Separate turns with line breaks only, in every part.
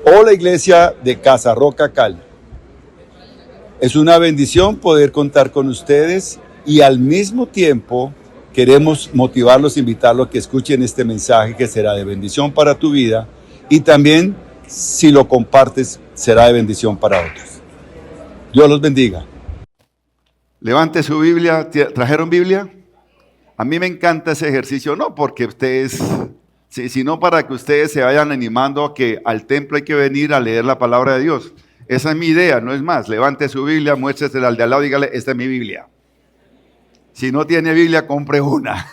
o la iglesia de Casa Roca Cali. Es una bendición poder contar con ustedes y al mismo tiempo queremos motivarlos, invitarlos a que escuchen este mensaje que será de bendición para tu vida y también si lo compartes será de bendición para otros. Dios los bendiga. Levante su Biblia. ¿Trajeron Biblia? A mí me encanta ese ejercicio, no porque ustedes, sino para que ustedes se vayan animando a que al templo hay que venir a leer la palabra de Dios. Esa es mi idea, no es más. Levante su Biblia, muéstresela al de al lado y dígale, esta es mi Biblia. Si no tiene Biblia, compre una.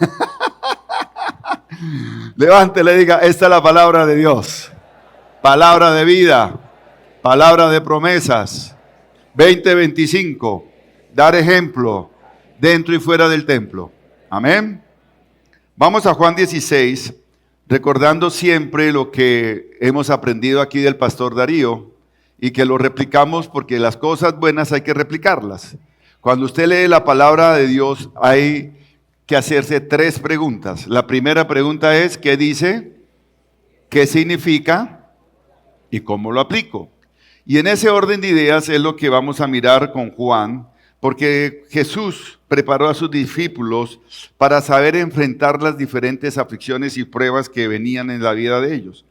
Levántele y diga, esta es la palabra de Dios. Palabra de vida, palabra de promesas. 20:25, dar ejemplo dentro y fuera del templo. Amén. Vamos a Juan 16, recordando siempre lo que hemos aprendido aquí del pastor Darío y que lo replicamos porque las cosas buenas hay que replicarlas. Cuando usted lee la palabra de Dios hay que hacerse 3 preguntas. La primera pregunta es, ¿qué dice? ¿Qué significa? ¿Y cómo lo aplico? Y en ese orden de ideas es lo que vamos a mirar con Juan, porque Jesús preparó a sus discípulos para saber enfrentar las diferentes aflicciones y pruebas que venían en la vida de ellos.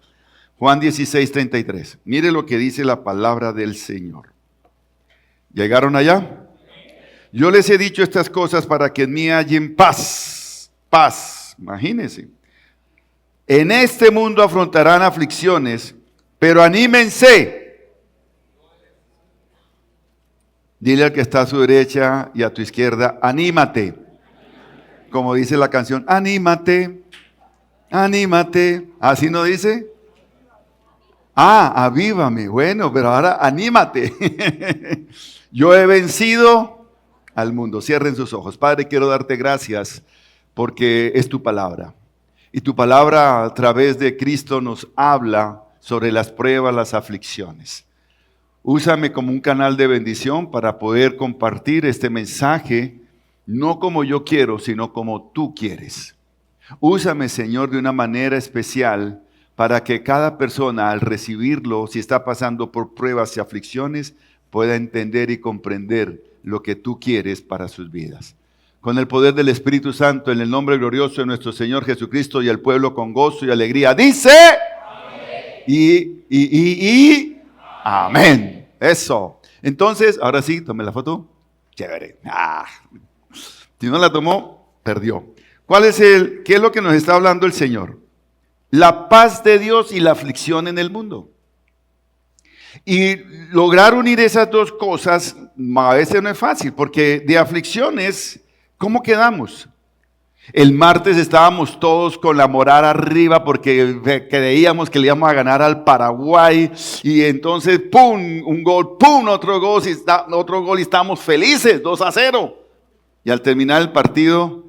Juan 16:33. Mire lo que dice la palabra del Señor. ¿Llegaron allá? Yo les he dicho estas cosas para que en mí hallen paz. Paz, imagínense. En este mundo afrontarán aflicciones, pero anímense. Dile al que está a su derecha y a tu izquierda, anímate. Como dice la canción, anímate, anímate. ¿Así no dice? Avívame. Bueno, pero ahora anímate. Yo he vencido al mundo. Cierren sus ojos. Padre, quiero darte gracias porque es tu palabra. Y tu palabra a través de Cristo nos habla sobre las pruebas, las aflicciones. Úsame como un canal de bendición para poder compartir este mensaje, no como yo quiero, sino como tú quieres. Úsame, Señor, de una manera especial para que cada persona al recibirlo, si está pasando por pruebas y aflicciones, pueda entender y comprender lo que tú quieres para sus vidas. Con el poder del Espíritu Santo, en el nombre glorioso de nuestro Señor Jesucristo, y el pueblo con gozo y alegría dice, amén. Amén. Eso. Entonces, ahora sí, tome la foto. Chévere. Si no la tomó, perdió. ¿Qué es lo que nos está hablando el Señor? La paz de Dios y la aflicción en el mundo. Y lograr unir esas dos cosas a veces no es fácil, porque de aflicciones, ¿cómo quedamos? El martes estábamos todos con la moral arriba porque creíamos que le íbamos a ganar al Paraguay y entonces ¡pum! Un gol, ¡pum! Otro gol y estábamos felices, 2-0. Y al terminar el partido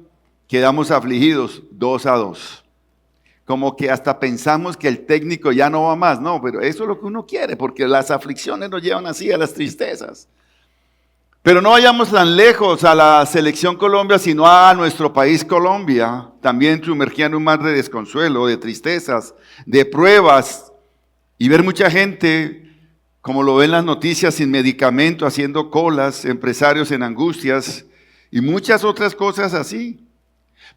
quedamos afligidos, 2-2. Como que hasta pensamos que el técnico ya no va más. No, pero eso es lo que uno quiere porque las aflicciones nos llevan así a las tristezas. Pero no vayamos tan lejos a la selección Colombia, sino a nuestro país Colombia, también sumergida en un mar de desconsuelo, de tristezas, de pruebas, y ver mucha gente, como lo ven las noticias, sin medicamento, haciendo colas, empresarios en angustias, y muchas otras cosas así.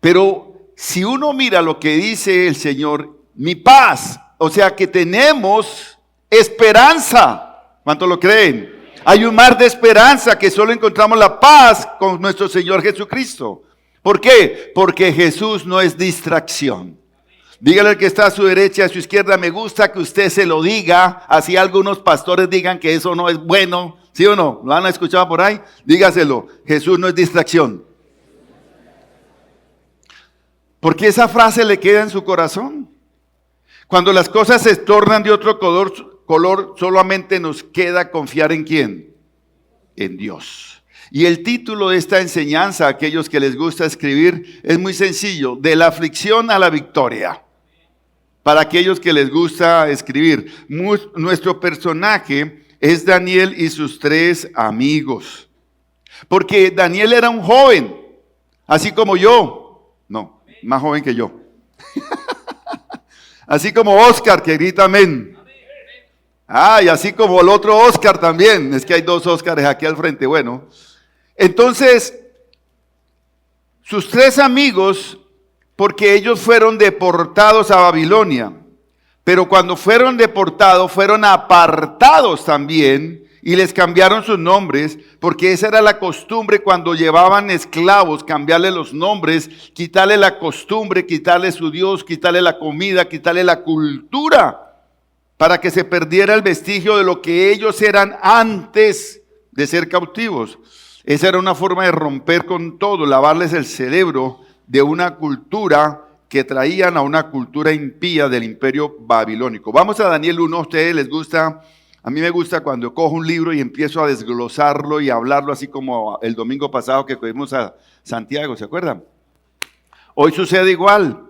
Pero si uno mira lo que dice el Señor, mi paz, o sea que tenemos esperanza. ¿Cuántos lo creen? Hay un mar de esperanza que solo encontramos la paz con nuestro Señor Jesucristo. ¿Por qué? Porque Jesús no es distracción. Dígale al que está a su derecha y a su izquierda, me gusta que usted se lo diga, así algunos pastores digan que eso no es bueno. ¿Sí o no? ¿Lo han escuchado por ahí? Dígaselo, Jesús no es distracción. Porque esa frase le queda en su corazón. Cuando las cosas se tornan de otro color, solamente nos queda confiar en ¿quién? En Dios. Y el título de esta enseñanza, a aquellos que les gusta escribir, es muy sencillo, de la aflicción a la victoria. Para aquellos que les gusta escribir, nuestro personaje es Daniel y sus 3 amigos. Porque Daniel era un joven, así como yo. No, más joven que yo. Así como Oscar, que grita amén. Ah, y así como el otro Oscar también. Es que hay dos Oscars aquí al frente. Bueno, entonces, sus tres amigos, porque ellos fueron deportados a Babilonia, pero cuando fueron deportados, fueron apartados también y les cambiaron sus nombres, porque esa era la costumbre cuando llevaban esclavos, cambiarle los nombres, quitarle la costumbre, quitarle su Dios, quitarle la comida, quitarle la cultura, para que se perdiera el vestigio de lo que ellos eran antes de ser cautivos. Esa era una forma de romper con todo, lavarles el cerebro de una cultura que traían a una cultura impía del imperio babilónico. Vamos a Daniel 1, ¿a ustedes les gusta? A mí me gusta cuando cojo un libro y empiezo a desglosarlo y a hablarlo así como el domingo pasado que fuimos a Santiago, ¿se acuerdan? Hoy sucede igual.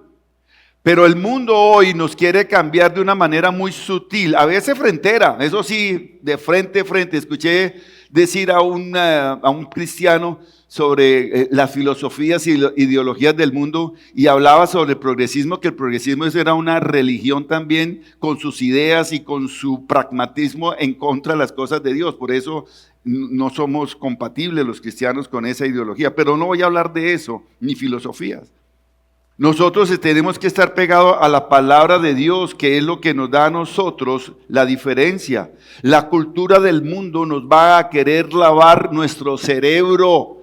Pero el mundo hoy nos quiere cambiar de una manera muy sutil, a veces frentera, eso sí, de frente a frente. Escuché decir a un cristiano sobre las filosofías y ideologías del mundo y hablaba sobre el progresismo, que el progresismo era una religión también con sus ideas y con su pragmatismo en contra de las cosas de Dios. Por eso no somos compatibles los cristianos con esa ideología, pero no voy a hablar de eso, ni filosofías. Nosotros tenemos que estar pegados a la palabra de Dios, que es lo que nos da a nosotros la diferencia. La cultura del mundo nos va a querer lavar nuestro cerebro,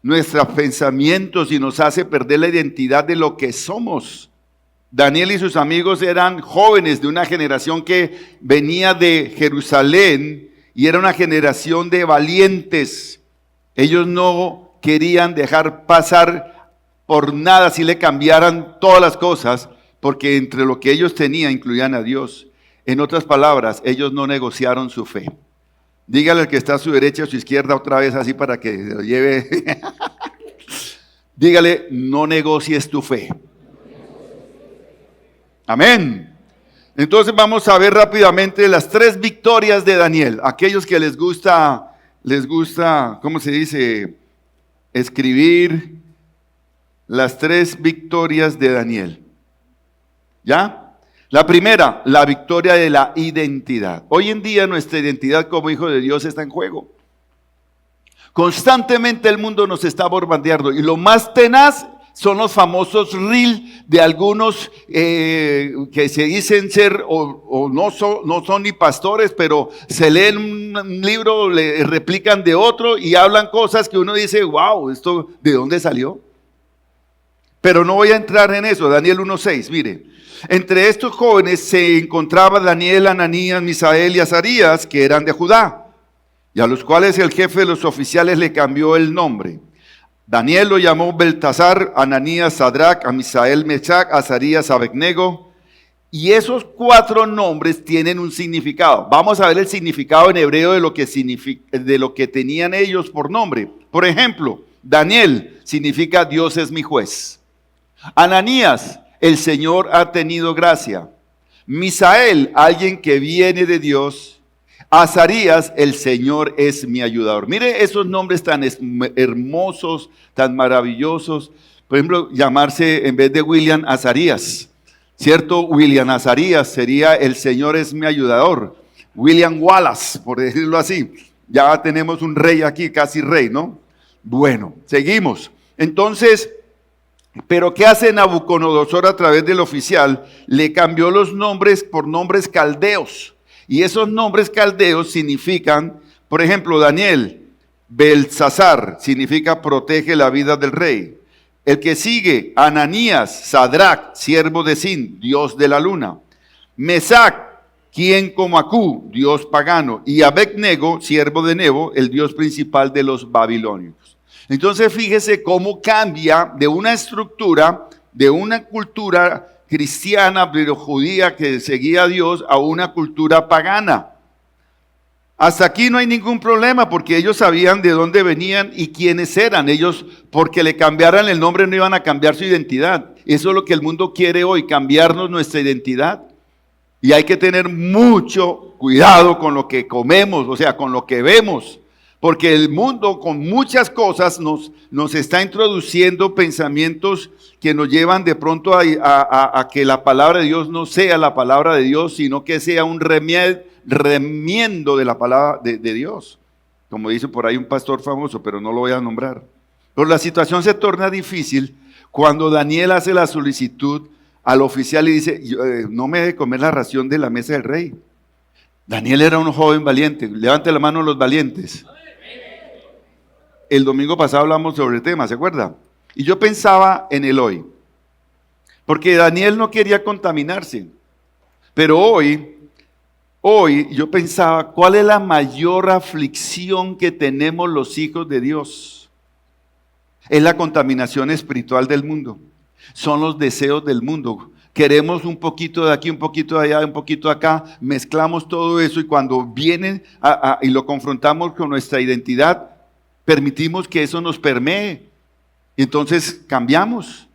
nuestros pensamientos, y nos hace perder la identidad de lo que somos. Daniel y sus amigos eran jóvenes de una generación que venía de Jerusalén y era una generación de valientes. Ellos no querían dejar pasar por nada si le cambiaran todas las cosas, porque entre lo que ellos tenían incluían a Dios. En otras palabras, ellos no negociaron su fe. Dígale al que está a su derecha o a su izquierda otra vez así para que lo lleve. Dígale, no negocies tu fe. Amén. Entonces vamos a ver rápidamente las tres victorias de Daniel. Aquellos que les gusta, ¿cómo se dice? Escribir. Las tres victorias de Daniel. ¿Ya? La primera, la victoria de la identidad. Hoy en día nuestra identidad como hijo de Dios está en juego. Constantemente el mundo nos está bombardeando y lo más tenaz son los famosos reels de algunos que se dicen ser o no son ni pastores, pero se leen un libro, le replican de otro y hablan cosas que uno dice, wow, ¿esto de dónde salió? Pero no voy a entrar en eso. Daniel 1:6, mire. Entre estos jóvenes se encontraba Daniel, Ananías, Misael y Azarías, que eran de Judá, y a los cuales el jefe de los oficiales le cambió el nombre. Daniel lo llamó Beltasar, Ananías, Sadrac, a Misael, Mesac, Azarías, Abednego. Y esos cuatro nombres tienen un significado. Vamos a ver el significado en hebreo de lo que tenían ellos por nombre. Por ejemplo, Daniel significa Dios es mi juez. Ananías, el Señor ha tenido gracia. Misael, alguien que viene de Dios. Azarías, el Señor es mi ayudador. Mire esos nombres tan hermosos, tan maravillosos. Por ejemplo, llamarse en vez de William, Azarías. ¿Cierto? William Azarías sería el Señor es mi ayudador. William Wallace, por decirlo así. Ya tenemos un rey aquí, casi rey, ¿no? Bueno, seguimos. Entonces, pero ¿qué hace Nabucodonosor a través del oficial? Le cambió los nombres por nombres caldeos. Y esos nombres caldeos significan, por ejemplo, Daniel, Belsasar, significa protege la vida del rey. El que sigue, Ananías, Sadrac, siervo de Sin, dios de la luna. Mesac, quien como Acú, dios pagano. Y Abednego, siervo de Nebo, el dios principal de los babilonios. Entonces fíjese cómo cambia de una estructura, de una cultura cristiana, pero judía que seguía a Dios, a una cultura pagana. Hasta aquí no hay ningún problema porque ellos sabían de dónde venían y quiénes eran. Ellos, porque le cambiaran el nombre, no iban a cambiar su identidad. Eso es lo que el mundo quiere hoy, cambiarnos nuestra identidad. Y hay que tener mucho cuidado con lo que comemos, o sea, con lo que vemos. Porque el mundo con muchas cosas nos está introduciendo pensamientos que nos llevan de pronto a que la palabra de Dios no sea la palabra de Dios, sino que sea un remiendo de la palabra de Dios. Como dice por ahí un pastor famoso, pero no lo voy a nombrar. Pero la situación se torna difícil cuando Daniel hace la solicitud al oficial y dice, no me debe comer la ración de la mesa del rey. Daniel era un joven valiente. Levante la mano los valientes. El domingo pasado hablamos sobre el tema, ¿se acuerda? Y yo pensaba en el hoy. Porque Daniel no quería contaminarse. Pero hoy yo pensaba, ¿cuál es la mayor aflicción que tenemos los hijos de Dios? Es la contaminación espiritual del mundo. Son los deseos del mundo. Queremos un poquito de aquí, un poquito de allá, un poquito de acá. Mezclamos todo eso y cuando vienen y lo confrontamos con nuestra identidad, permitimos que eso nos permee. Y entonces cambiamos.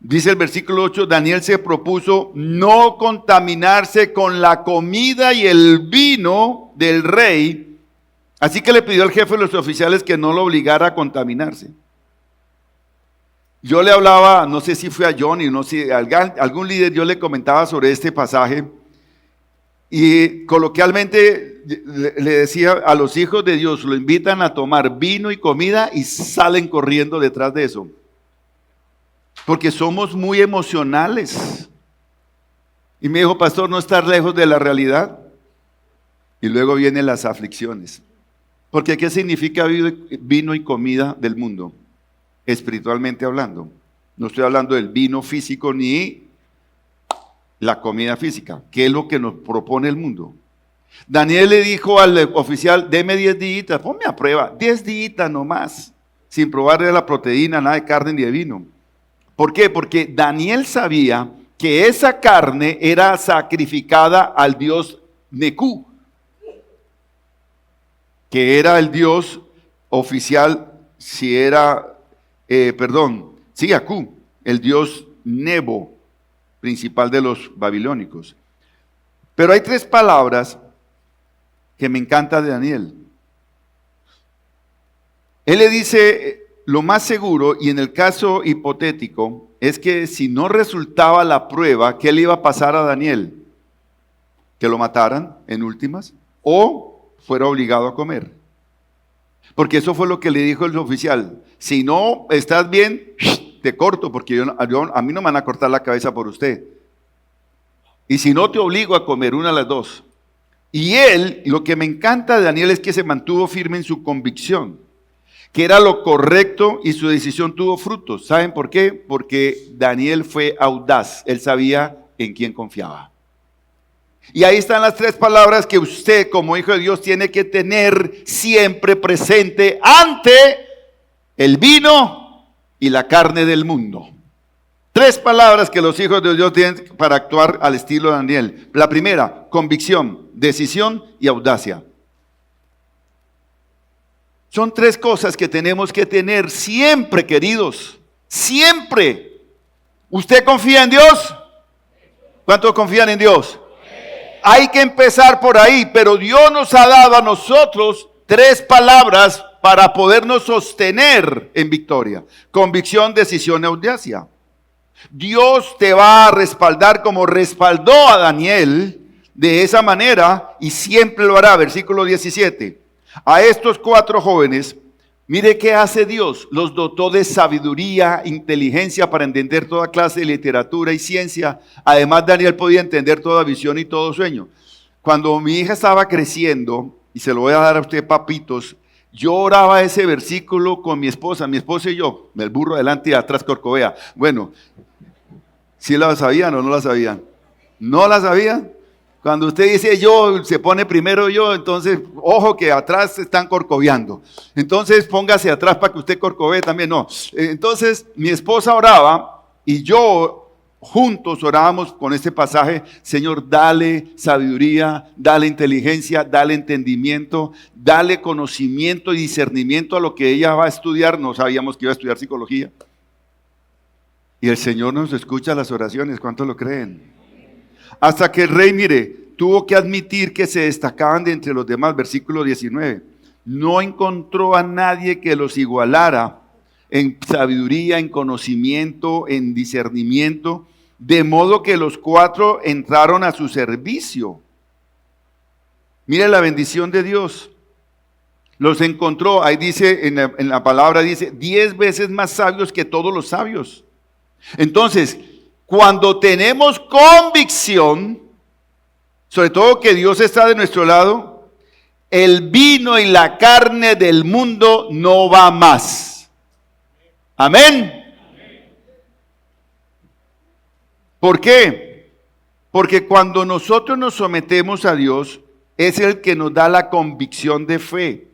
Dice el versículo 8, Daniel se propuso no contaminarse con la comida y el vino del rey. Así que le pidió al jefe de los oficiales que no lo obligara a contaminarse. Yo le hablaba, no sé si fue a Johnny, no sé, a algún líder, yo le comentaba sobre este pasaje y coloquialmente le decía a los hijos de Dios, lo invitan a tomar vino y comida y salen corriendo detrás de eso. Porque somos muy emocionales. Y me dijo, pastor, no estar lejos de la realidad. Y luego vienen las aflicciones. Porque ¿qué significa vino y comida del mundo? Espiritualmente hablando. No estoy hablando del vino físico ni la comida física. ¿Qué es lo que nos propone el mundo? Daniel le dijo al oficial, deme 10 días, ponme a prueba, 10 días nomás, sin probarle la proteína, nada de carne ni de vino. ¿Por qué? Porque Daniel sabía que esa carne era sacrificada al dios Necú, que era el dios oficial, Acú, el dios Nebo, principal de los babilónicos. Pero hay 3 palabras que me encanta de Daniel. Él le dice, lo más seguro, y en el caso hipotético, es que si no resultaba la prueba, ¿qué le iba a pasar a Daniel? Que lo mataran en últimas, o fuera obligado a comer. Porque eso fue lo que le dijo el oficial. Si no estás bien, te corto, porque a mí no me van a cortar la cabeza por usted. Y si no, te obligo a comer, una de las dos. Y él, lo que me encanta de Daniel es que se mantuvo firme en su convicción, que era lo correcto y su decisión tuvo frutos. ¿Saben por qué? Porque Daniel fue audaz, él sabía en quién confiaba. Y ahí están las 3 palabras que usted como hijo de Dios tiene que tener siempre presente ante el vino y la carne del mundo. 3 palabras que los hijos de Dios tienen para actuar al estilo de Daniel. La primera, convicción, decisión y audacia. Son 3 cosas que tenemos que tener siempre, queridos. Siempre. ¿Usted confía en Dios? ¿Cuántos confían en Dios? Hay que empezar por ahí, pero Dios nos ha dado a nosotros 3 palabras para podernos sostener en victoria. Convicción, decisión y audacia. Dios te va a respaldar como respaldó a Daniel de esa manera y siempre lo hará. Versículo 17. A estos 4 jóvenes, mire qué hace Dios. Los dotó de sabiduría, inteligencia para entender toda clase de literatura y ciencia. Además, Daniel podía entender toda visión y todo sueño. Cuando mi hija estaba creciendo, y se lo voy a dar a usted, papitos, yo oraba ese versículo con mi esposa y yo, el burro adelante y atrás corcovea. Bueno, ¿sí la sabían o no la sabían? ¿No la sabían? Cuando usted dice yo, se pone primero yo, entonces, ojo que atrás están corcoveando. Entonces, póngase atrás para que usted corcovee también. No. Entonces, mi esposa oraba y yo juntos orábamos con este pasaje. Señor, dale sabiduría, dale inteligencia, dale entendimiento, dale conocimiento y discernimiento a lo que ella va a estudiar. No sabíamos que iba a estudiar psicología. Y el Señor nos escucha las oraciones. ¿Cuántos lo creen? Hasta que el rey, mire, tuvo que admitir que se destacaban de entre los demás. Versículo 19. No encontró a nadie que los igualara en sabiduría, en conocimiento, en discernimiento, de modo que los 4 entraron a su servicio. Mire la bendición de Dios. Los encontró, ahí dice, en la palabra dice, 10 veces más sabios que todos los sabios. Entonces, cuando tenemos convicción, sobre todo que Dios está de nuestro lado, el vino y la carne del mundo no va más. Amén. ¿Por qué? Porque cuando nosotros nos sometemos a Dios, es el que nos da la convicción de fe,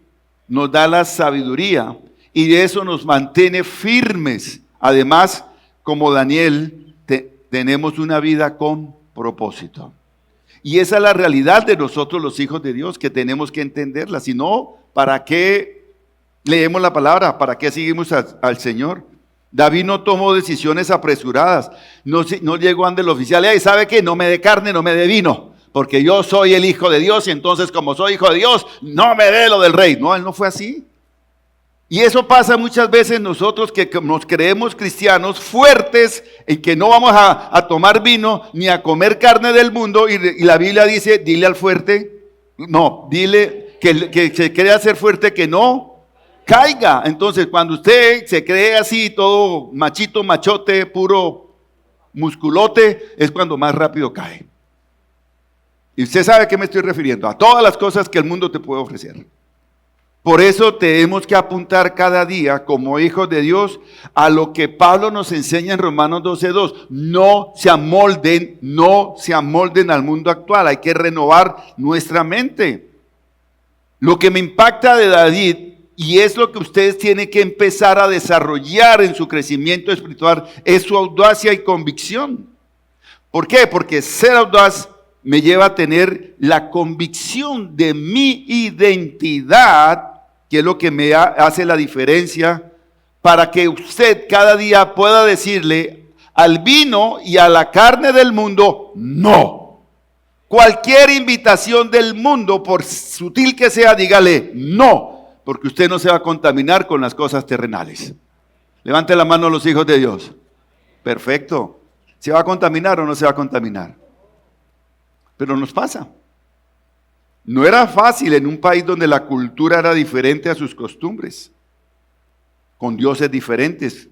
nos da la sabiduría y de eso nos mantiene firmes. Además, como Daniel, tenemos una vida con propósito. Y esa es la realidad de nosotros los hijos de Dios, que tenemos que entenderla. Si no, ¿para qué leemos la palabra? ¿Para qué seguimos al Señor? David no tomó decisiones apresuradas. No llegó ante el oficial y ¿sabe qué? No me dé carne, no me dé vino, porque yo soy el hijo de Dios y entonces como soy hijo de Dios, no me dé lo del rey. No, él no fue así. Y eso pasa muchas veces nosotros que nos creemos cristianos fuertes en que no vamos a tomar vino ni a comer carne del mundo y la Biblia dice, dile al fuerte, no, dile que se crea ser fuerte que no caiga. Entonces cuando usted se cree así todo machito, machote, puro musculote, es cuando más rápido cae. Y usted sabe a qué me estoy refiriendo, a todas las cosas que el mundo te puede ofrecer. Por eso tenemos que apuntar cada día como hijos de Dios a lo que Pablo nos enseña en Romanos 12:2. No se amolden al mundo actual. Hay que renovar nuestra mente. Lo que me impacta de David, y es lo que ustedes tienen que empezar a desarrollar en su crecimiento espiritual, es su audacia y convicción. ¿Por qué? Porque ser audaz me lleva a tener la convicción de mi identidad, que es lo que me hace la diferencia, para que usted cada día pueda decirle al vino y a la carne del mundo, no. Cualquier invitación del mundo, por sutil que sea, dígale no, porque usted no se va a contaminar con las cosas terrenales. Levante la mano los hijos de Dios. Perfecto. ¿Se va a contaminar o no se va a contaminar? Pero nos pasa. No era fácil en un país donde la cultura era diferente a sus costumbres, con dioses diferentes.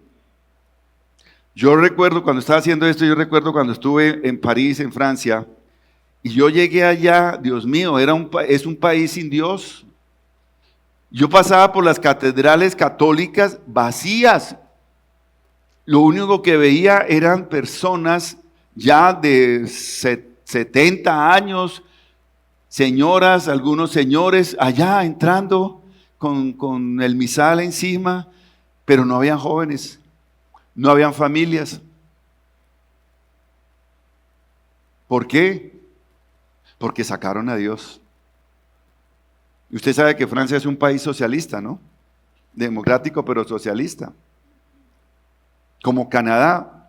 Yo recuerdo cuando estaba haciendo esto, cuando estuve en París, en Francia, y yo llegué allá, Dios mío, es un país sin Dios. Yo pasaba por las catedrales católicas vacías. Lo único que veía eran personas ya de 70 años, señoras, algunos señores allá entrando con el misal encima, pero no habían jóvenes, no habían familias. ¿Por qué? Porque sacaron a Dios. Y usted sabe que Francia es un país socialista, ¿no? Democrático, pero socialista. Como Canadá.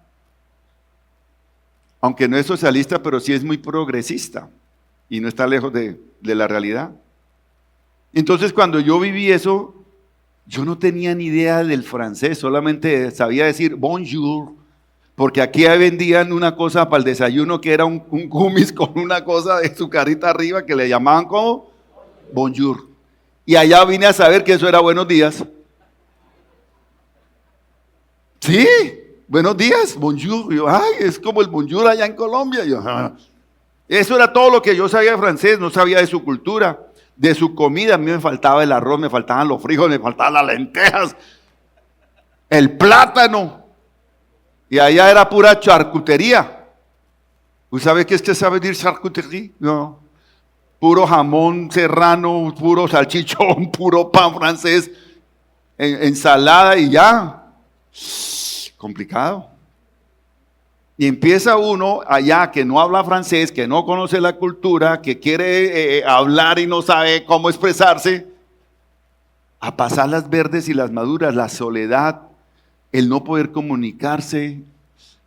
Aunque no es socialista, pero sí es muy progresista. Y no está lejos de la realidad. Entonces cuando yo viví eso, yo no tenía ni idea del francés, solamente sabía decir bonjour, porque aquí vendían una cosa para el desayuno que era un gummies con una cosa de su carita arriba que le llamaban como bonjour. Y allá vine a saber que eso era buenos días. Sí, buenos días, bonjour. Yo, ay, es como el bonjour allá en Colombia. Yo, eso era todo lo que yo sabía de francés, no sabía de su cultura, de su comida. A mí me faltaba el arroz, me faltaban los frijoles, me faltaban las lentejas, el plátano. Y allá era pura charcutería. ¿Usted sabe qué es que sabe decir charcutería? No. Puro jamón serrano, puro salchichón, puro pan francés, ensalada y ya. Complicado. Y empieza uno allá que no habla francés, que no conoce la cultura, que quiere hablar y no sabe cómo expresarse, a pasar las verdes y las maduras, la soledad, el no poder comunicarse.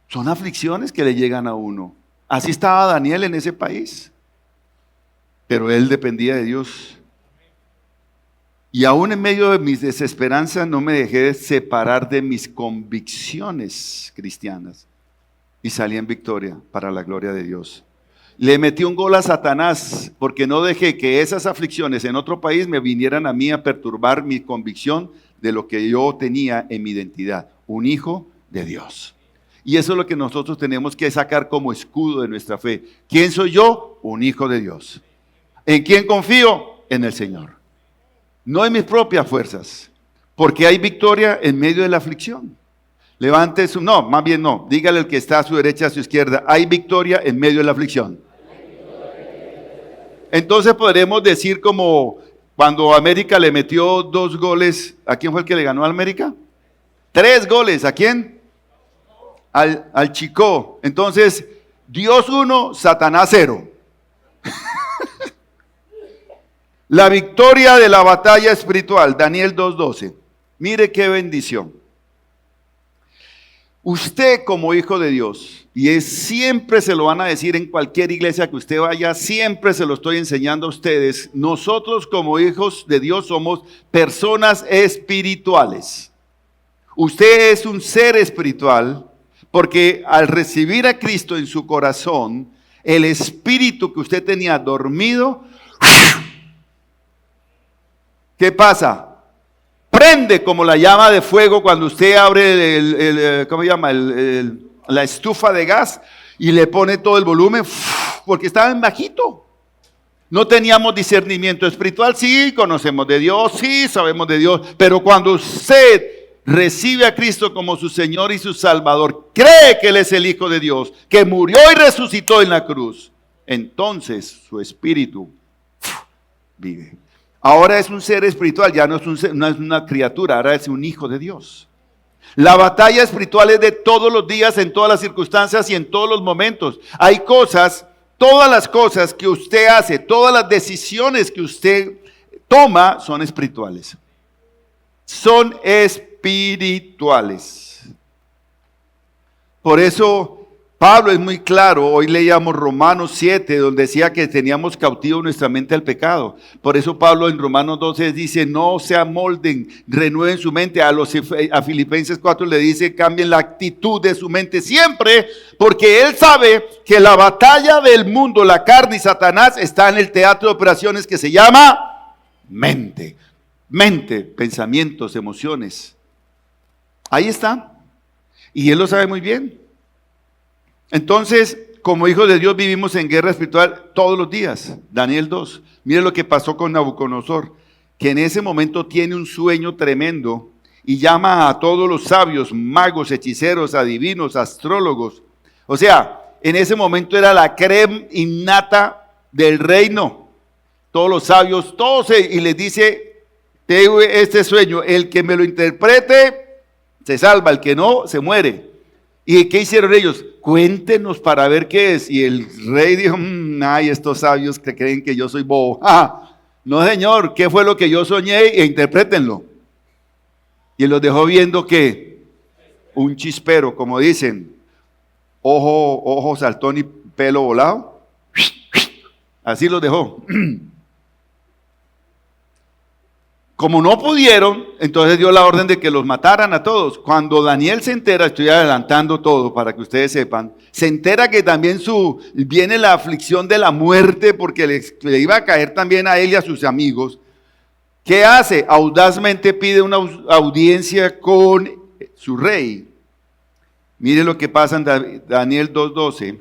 Son aflicciones que le llegan a uno. Así estaba Daniel en ese país. Pero él dependía de Dios. Y aún en medio de mis desesperanzas no me dejé separar de mis convicciones cristianas. Y salí en victoria para la gloria de Dios. Le metí un gol a Satanás porque no dejé que esas aflicciones en otro país me vinieran a mí a perturbar mi convicción de lo que yo tenía en mi identidad, un hijo de Dios. Y eso es lo que nosotros tenemos que sacar como escudo de nuestra fe. ¿Quién soy yo? Un hijo de Dios. ¿En quién confío? En el Señor. No en mis propias fuerzas, porque hay victoria en medio de la aflicción. Levante su, no, más bien no, dígale al que está a su derecha, a su izquierda, hay victoria en medio de la aflicción. Entonces podremos decir como cuando América le metió 2 goles, ¿a quién fue el que le ganó a América? 3 goles, ¿a quién? Al Chico. Entonces, Dios 1, Satanás 0. La victoria de la batalla espiritual, Daniel 2:12. Mire qué bendición. Usted como hijo de Dios, y siempre se lo van a decir en cualquier iglesia que usted vaya, siempre se lo estoy enseñando a ustedes, nosotros como hijos de Dios somos personas espirituales. Usted es un ser espiritual porque al recibir a Cristo en su corazón, el espíritu que usted tenía dormido, ¿qué pasa? Prende como la llama de fuego cuando usted abre ¿cómo se llama? La estufa de gas y le pone todo el volumen, porque estaba en bajito. No teníamos discernimiento espiritual, sí, conocemos de Dios, sí, sabemos de Dios, pero cuando usted recibe a Cristo como su Señor y su Salvador, cree que Él es el Hijo de Dios, que murió y resucitó en la cruz, entonces su espíritu vive. Ahora es un ser espiritual, ya no es una criatura, ahora es un hijo de Dios. La batalla espiritual es de todos los días, en todas las circunstancias y en todos los momentos. Hay cosas, todas las cosas que usted hace, todas las decisiones que usted toma son espirituales. Son espirituales. Por eso Pablo es muy claro, hoy leíamos Romanos 7, donde decía que teníamos cautivo nuestra mente al pecado. Por eso Pablo en Romanos 12 dice, no se amolden, renueven su mente. A Filipenses 4 le dice, cambien la actitud de su mente siempre, porque él sabe que la batalla del mundo, la carne y Satanás está en el teatro de operaciones que se llama mente. Mente, pensamientos, emociones. Ahí está. Y él lo sabe muy bien. Entonces, como hijos de Dios vivimos en guerra espiritual todos los días. Daniel 2. Mire lo que pasó con Nabucodonosor, que en ese momento tiene un sueño tremendo y llama a todos los sabios, magos, hechiceros, adivinos, astrólogos. O sea, en ese momento era la crema innata del reino. Todos los sabios, todos, y les dice, tengo este sueño, el que me lo interprete se salva, el que no, se muere. ¿Y qué hicieron ellos? Cuéntenos para ver qué es. Y el rey dijo, ay, estos sabios que creen que yo soy bobo. No, señor, ¿qué fue lo que yo soñé? E interprétenlo. Y los dejó viendo que un chispero, como dicen, ojo saltón y pelo volado. Así los dejó. Como no pudieron, entonces dio la orden de que los mataran a todos. Cuando Daniel se entera, estoy adelantando todo para que ustedes sepan, se entera que también viene la aflicción de la muerte porque le iba a caer también a él y a sus amigos. ¿Qué hace? Audazmente pide una audiencia con su rey. Mire lo que pasa en Daniel 2:12.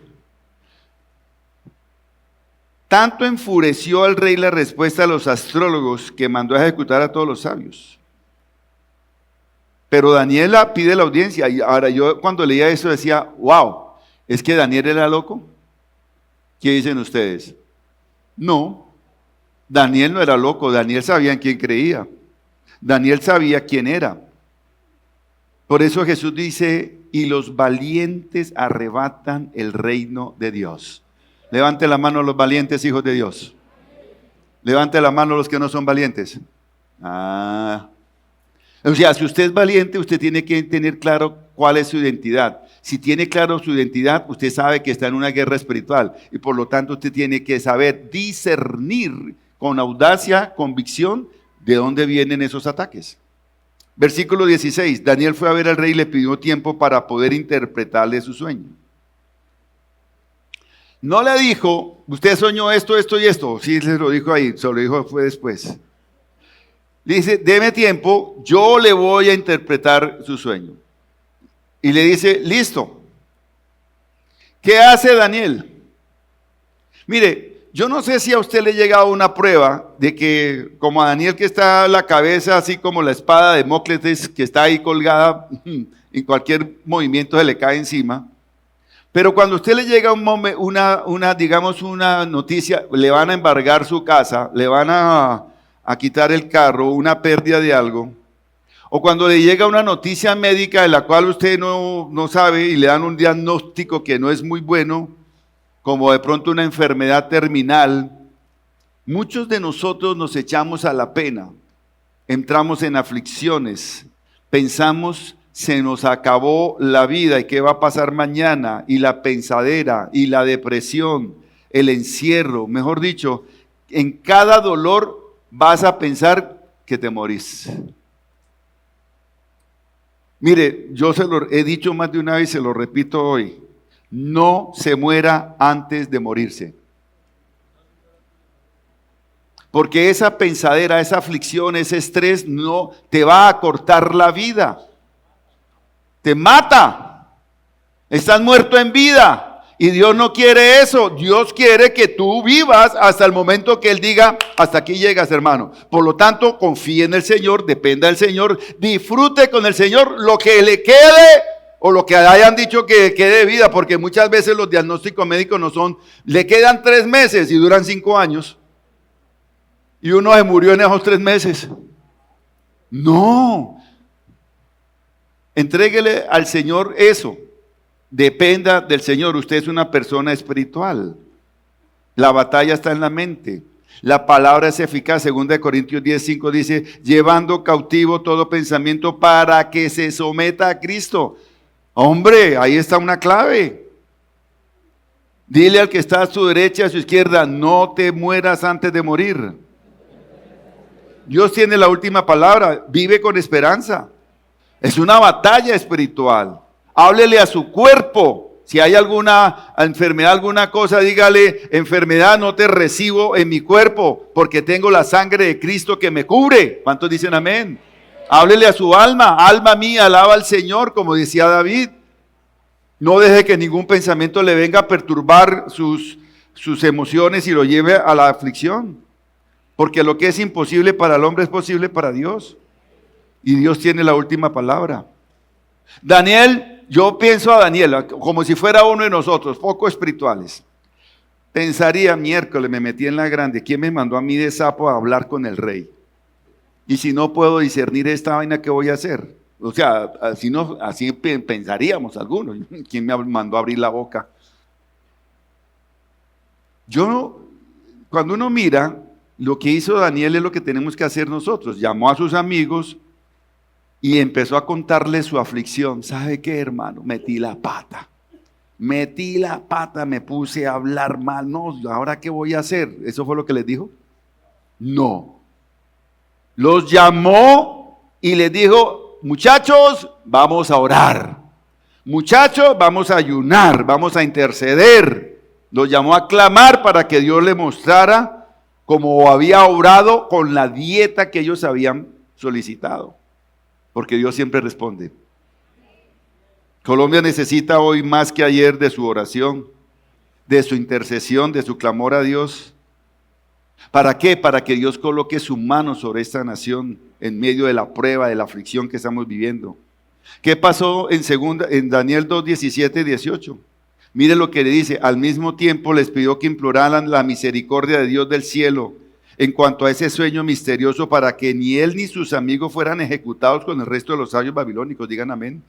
Tanto enfureció al rey la respuesta de los astrólogos que mandó a ejecutar a todos los sabios. Pero Daniel pide la audiencia. Y ahora yo cuando leía eso decía, wow, ¿es que Daniel era loco? ¿Qué dicen ustedes? No, Daniel no era loco, Daniel sabía en quién creía. Daniel sabía quién era. Por eso Jesús dice, y los valientes arrebatan el reino de Dios. Levante la mano los valientes hijos de Dios. Levante la mano los que no son valientes. O sea, si usted es valiente, usted tiene que tener claro cuál es su identidad. Si tiene claro su identidad, usted sabe que está en una guerra espiritual. Y por lo tanto, usted tiene que saber discernir con audacia, convicción, de dónde vienen esos ataques. Versículo 16. Daniel fue a ver al rey y le pidió tiempo para poder interpretarle su sueño. No le dijo, usted soñó esto, esto y esto. Sí, se lo dijo ahí, se lo dijo fue después. Le dice, deme tiempo, yo le voy a interpretar su sueño. Y le dice, listo. ¿Qué hace Daniel? Mire, yo no sé si a usted le ha llegado una prueba de que, como a Daniel que está la cabeza así como la espada de Mócletes, que está ahí colgada, en cualquier movimiento se le cae encima. Pero cuando a usted le llega digamos una noticia, le van a embargar su casa, le van a quitar el carro, una pérdida de algo, o cuando le llega una noticia médica de la cual usted no sabe y le dan un diagnóstico que no es muy bueno, como de pronto una enfermedad terminal, muchos de nosotros nos echamos a la pena, entramos en aflicciones, pensamos, se nos acabó la vida y qué va a pasar mañana, y la pensadera, y la depresión, el encierro, mejor dicho, en cada dolor vas a pensar que te morís. Mire, yo se lo he dicho más de una vez y se lo repito hoy, no se muera antes de morirse. Porque esa pensadera, esa aflicción, ese estrés no te va a cortar la vida. Te mata. Estás muerto en vida. Y Dios no quiere eso. Dios quiere que tú vivas hasta el momento que Él diga, hasta aquí llegas, hermano. Por lo tanto, confíe en el Señor, dependa del Señor, disfrute con el Señor lo que le quede o lo que hayan dicho que quede de vida, porque muchas veces los diagnósticos médicos no son, le quedan 3 meses y duran 5 años. Y uno se murió en esos 3 meses. No. Entréguele al Señor eso. Dependa del Señor. Usted es una persona espiritual. La batalla está en la mente. La palabra es eficaz. 2 Corintios 10:5 dice, llevando cautivo todo pensamiento para que se someta a Cristo. Hombre, ahí está una clave. Dile al que está a su derecha, a su izquierda, no te mueras antes de morir. Dios tiene la última palabra. Vive con esperanza. Es una batalla espiritual. Háblele a su cuerpo. Si hay alguna enfermedad, alguna cosa, dígale, enfermedad, no te recibo en mi cuerpo, porque tengo la sangre de Cristo que me cubre. ¿Cuántos dicen amén? Háblele a su alma. Alma mía, alaba al Señor, como decía David. No deje que ningún pensamiento le venga a perturbar sus emociones y lo lleve a la aflicción. Porque lo que es imposible para el hombre es posible para Dios. Y Dios tiene la última palabra. Daniel, yo pienso a Daniel como si fuera uno de nosotros, poco espirituales. Pensaría, miércoles me metí en la grande, ¿quién me mandó a mí de sapo a hablar con el rey? Y si no puedo discernir esta vaina, ¿qué voy a hacer? O sea, así pensaríamos algunos. ¿Quién me mandó a abrir la boca? Cuando uno mira, lo que hizo Daniel es lo que tenemos que hacer nosotros. Llamó a sus amigos y empezó a contarles su aflicción. ¿Sabe qué, hermano? Metí la pata, me puse a hablar mal. No, ¿ahora qué voy a hacer? ¿Eso fue lo que les dijo? No. Los llamó y les dijo, muchachos, vamos a orar. Muchachos, vamos a ayunar, vamos a interceder. Los llamó a clamar para que Dios le mostrara como había obrado con la dieta que ellos habían solicitado. Porque Dios siempre responde. Colombia necesita hoy más que ayer de su oración, de su intercesión, de su clamor a Dios. ¿Para qué? Para que Dios coloque su mano sobre esta nación en medio de la prueba, de la aflicción que estamos viviendo. ¿Qué pasó en Daniel 2, 17 y 18? Mire lo que le dice, al mismo tiempo les pidió que imploraran la misericordia de Dios del cielo en cuanto a ese sueño misterioso para que ni él ni sus amigos fueran ejecutados con el resto de los sabios babilónicos, digan amén.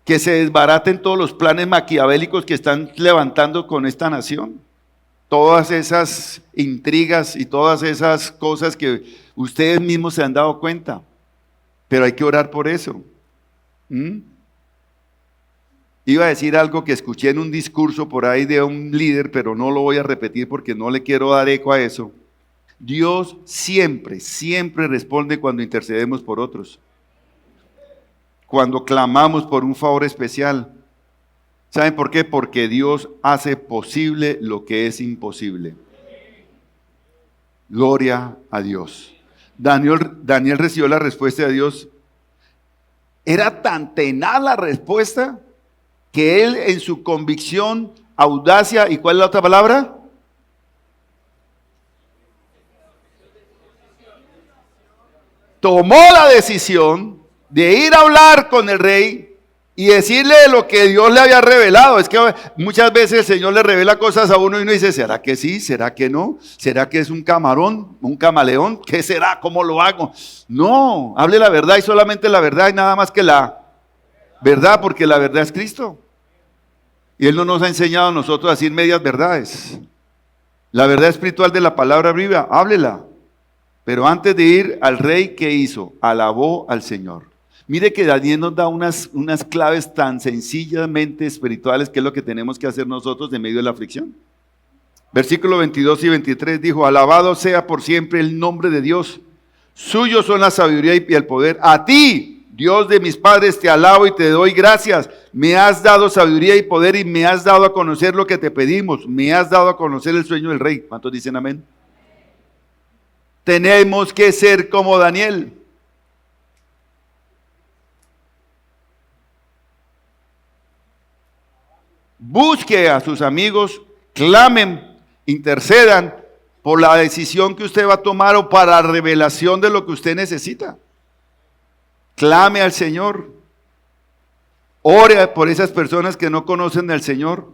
Que se desbaraten todos los planes maquiavélicos que están levantando con esta nación. Todas esas intrigas y todas esas cosas que ustedes mismos se han dado cuenta. Pero hay que orar por eso. Iba a decir algo que escuché en un discurso por ahí de un líder, pero no lo voy a repetir porque no le quiero dar eco a eso. Dios siempre, siempre responde cuando intercedemos por otros. Cuando clamamos por un favor especial. ¿Saben por qué? Porque Dios hace posible lo que es imposible. Gloria a Dios. Daniel recibió la respuesta de Dios. Era tan tenaz la respuesta que él en su convicción, audacia, ¿y cuál es la otra palabra? Tomó la decisión de ir a hablar con el rey y decirle lo que Dios le había revelado. Es que muchas veces el Señor le revela cosas a uno y uno dice, ¿será que sí? ¿Será que no? ¿Será que es un camarón? ¿Un camaleón? ¿Qué será? ¿Cómo lo hago? No, hable la verdad y solamente la verdad y nada más que la verdad, porque la verdad es Cristo. Y Él no nos ha enseñado a nosotros a decir medias verdades. La verdad espiritual de la palabra viva, háblela. Pero antes de ir al rey, ¿qué hizo? Alabó al Señor. Mire que Daniel nos da unas claves tan sencillamente espirituales que es lo que tenemos que hacer nosotros en medio de la aflicción. Versículos 22 y 23 dijo, alabado sea por siempre el nombre de Dios. Suyos son la sabiduría y el poder. A ti, Dios de mis padres, te alabo y te doy gracias. Me has dado sabiduría y poder y me has dado a conocer lo que te pedimos. Me has dado a conocer el sueño del rey. ¿Cuántos dicen amén? Tenemos que ser como Daniel. Busque a sus amigos, clamen, intercedan por la decisión que usted va a tomar o para la revelación de lo que usted necesita. Clame al Señor. Ore por esas personas que no conocen al Señor.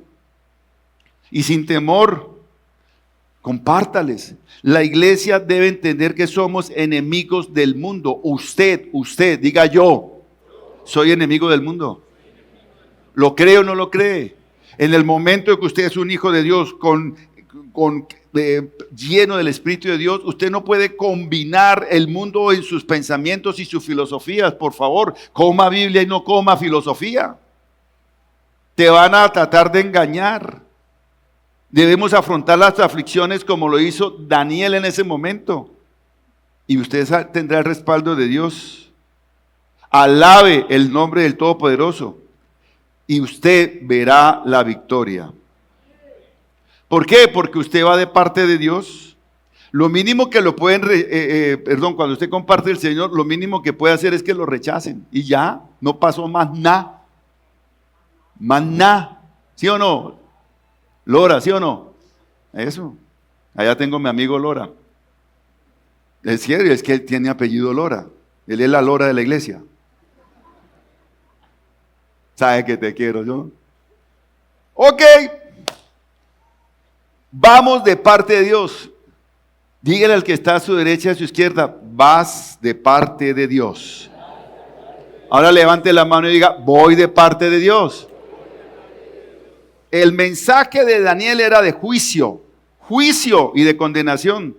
Y sin temor, compártales. La iglesia debe entender que somos enemigos del mundo. Usted, diga yo, soy enemigo del mundo. ¿Lo cree o no lo cree? En el momento en que usted es un hijo de Dios, lleno del Espíritu de Dios, usted no puede combinar el mundo en sus pensamientos y sus filosofías. Por favor, coma Biblia y no coma filosofía. Te van a tratar de engañar. Debemos afrontar las aflicciones como lo hizo Daniel en ese momento. Y usted tendrá el respaldo de Dios. Alabe el nombre del Todopoderoso. Y usted verá la victoria. ¿Por qué? Porque usted va de parte de Dios. Lo mínimo que lo pueden, cuando usted comparte el Señor, lo mínimo que puede hacer es que lo rechacen. Y ya, no pasó más nada. Más nada. ¿Sí o no? Lora, ¿sí o no? Eso. Allá tengo a mi amigo Lora. Es serio, es que él tiene apellido Lora. Él es la Lora de la iglesia. ¿Sabe que te quiero yo? Ok. Vamos de parte de Dios. Dígale al que está a su derecha y a su izquierda, vas de parte de Dios. Ahora levante la mano y diga, voy de parte de Dios. El mensaje de Daniel era de juicio y de condenación.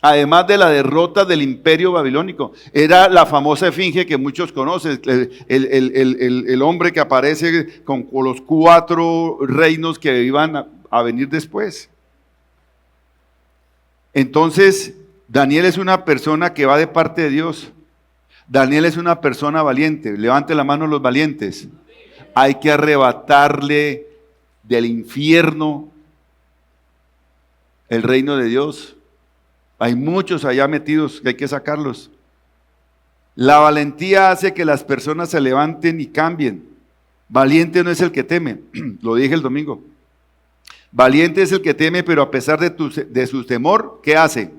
Además de la derrota del imperio babilónico. Era la famosa esfinge que muchos conocen, el hombre que aparece con los 4 reinos que iban a venir después. Entonces, Daniel es una persona que va de parte de Dios. Daniel es una persona valiente. Levante la mano los valientes. Hay que arrebatarle del infierno el reino de Dios. Hay muchos allá metidos que hay que sacarlos. La valentía hace que las personas se levanten y cambien. Valiente no es el que teme, lo dije el domingo. Valiente es el que teme, pero a pesar de su temor, ¿qué hace?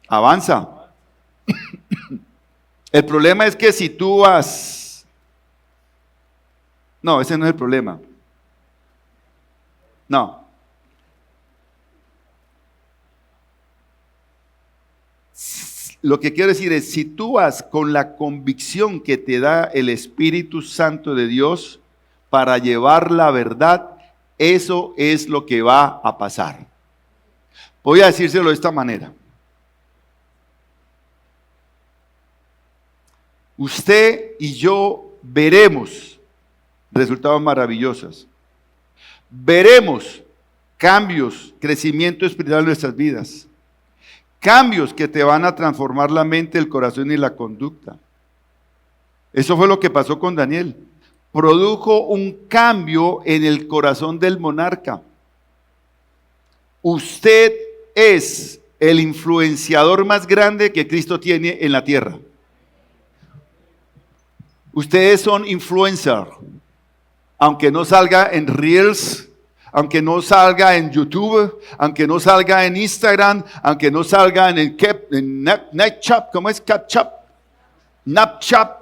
Avanza. El problema es que si tú vas... No, ese no es el problema. No. Lo que quiero decir es, si tú vas con la convicción que te da el Espíritu Santo de Dios para llevar la verdad, eso es lo que va a pasar. Voy a decírselo de esta manera. Usted y yo veremos resultados maravillosos. Veremos cambios, crecimiento espiritual en nuestras vidas. Cambios que te van a transformar la mente, el corazón y la conducta. Eso fue lo que pasó con Daniel. produjo un cambio en el corazón del monarca. Usted es el influenciador más grande que Cristo tiene en la tierra. Ustedes son influencers, aunque no salga en Reels, aunque no salga en YouTube, aunque no salga en Instagram, aunque no salga en Snapchat, ¿cómo es? Snapchat.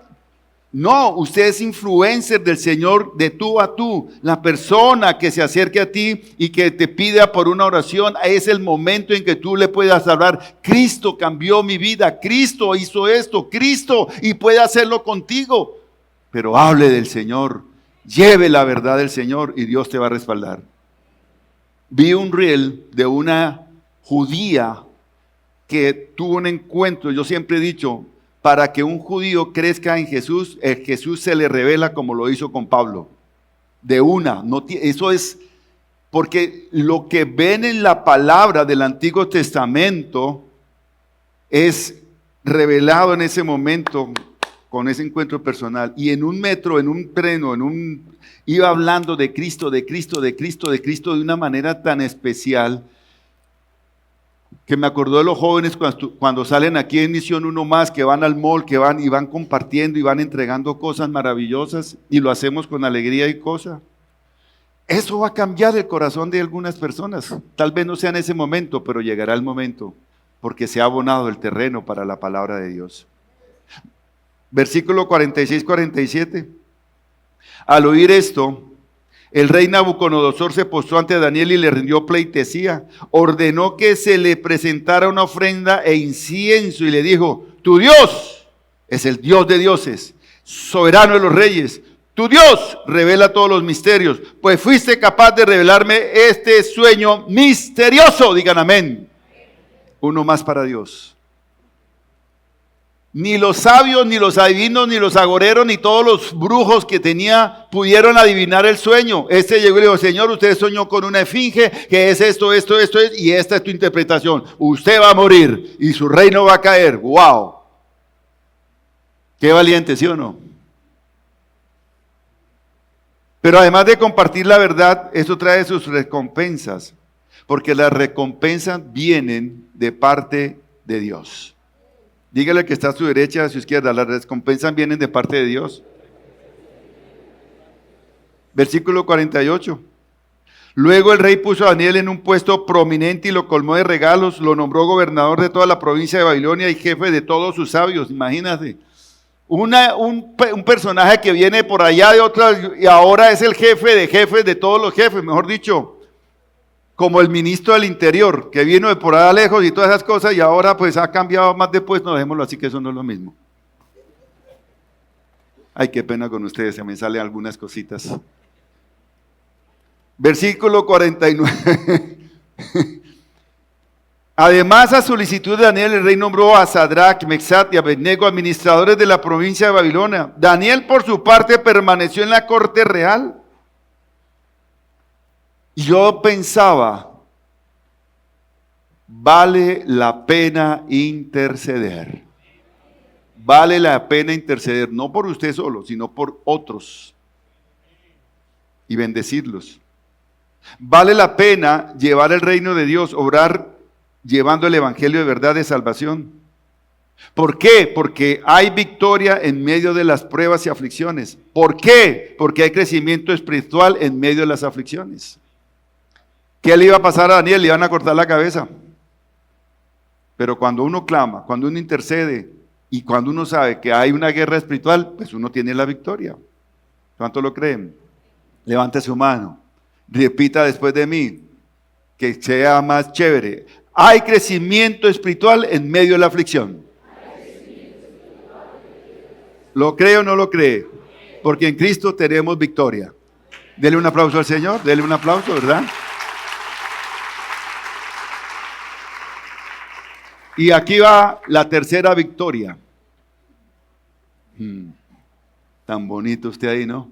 No, usted es influencer del Señor de tú a tú. La persona que se acerque a ti y que te pida por una oración, es el momento en que tú le puedas hablar. Cristo cambió mi vida, Cristo hizo esto, Cristo, y puede hacerlo contigo. Pero hable del Señor, lleve la verdad del Señor y Dios te va a respaldar. Vi un reel de una judía que tuvo un encuentro. Yo siempre he dicho, para que un judío crezca en Jesús, Jesús se le revela como lo hizo con Pablo. De una. Eso es porque lo que ven en la palabra del Antiguo Testamento es revelado en ese momento con ese encuentro personal. Y en un metro, en un treno, iba hablando de Cristo, de Cristo, de Cristo, de Cristo de una manera tan especial que me acordó de los jóvenes cuando salen aquí en Misión Uno Más, que van al mall, que van y van compartiendo y van entregando cosas maravillosas y lo hacemos con alegría y cosa. Eso va a cambiar el corazón de algunas personas. Tal vez no sea en ese momento, pero llegará el momento porque se ha abonado el terreno para la palabra de Dios. Versículo 46-47. Al oír esto, el rey Nabucodonosor se postró ante Daniel y le rindió pleitesía. Ordenó que se le presentara una ofrenda e incienso y le dijo: tu Dios es el Dios de dioses, soberano de los reyes. Tu Dios revela todos los misterios, pues fuiste capaz de revelarme este sueño misterioso. Digan amén. Uno más para Dios. Ni los sabios, ni los adivinos, ni los agoreros, ni todos los brujos que tenía pudieron adivinar el sueño. Este llegó y le dijo: Señor, usted soñó con una esfinge, que es esto, y esta es tu interpretación. Usted va a morir y su reino va a caer. ¡Wow! Qué valiente, ¿sí o no? Pero además de compartir la verdad, esto trae sus recompensas, porque las recompensas vienen de parte de Dios. Dígale que está a su derecha, a su izquierda, las recompensas vienen de parte de Dios. Versículo 48. Luego el rey puso a Daniel en un puesto prominente y lo colmó de regalos, lo nombró gobernador de toda la provincia de Babilonia y jefe de todos sus sabios. Imagínate, un personaje que viene por allá de otras y ahora es el jefe de jefes de todos los jefes, mejor dicho. Como el ministro del Interior, que vino de por allá lejos y todas esas cosas, y ahora pues ha cambiado más de puesto, dejémoslo así, que eso no es lo mismo. Ay, qué pena con ustedes, se me salen algunas cositas. Versículo 49. Además, a solicitud de Daniel, el rey nombró a Sadrach, Mesach y Abednego, administradores de la provincia de Babilonia. Daniel, por su parte, permaneció en la corte real. Yo pensaba, vale la pena interceder. Vale la pena interceder, no por usted solo, sino por otros. Y bendecirlos. Vale la pena llevar el reino de Dios, obrar llevando el evangelio de verdad de salvación. ¿Por qué? Porque hay victoria en medio de las pruebas y aflicciones. ¿Por qué? Porque hay crecimiento espiritual en medio de las aflicciones. ¿Qué le iba a pasar a Daniel? Le iban a cortar la cabeza. Pero cuando uno clama, cuando uno intercede y cuando uno sabe que hay una guerra espiritual, pues uno tiene la victoria. ¿Cuánto lo creen? Levante su mano. Repita después de mí, que sea más chévere. Hay crecimiento espiritual en medio de la aflicción. ¿Lo cree o no lo cree? Porque en Cristo tenemos victoria. Dele un aplauso al Señor, dele un aplauso, ¿verdad? Y aquí va la tercera victoria. Tan bonito usted ahí, ¿no?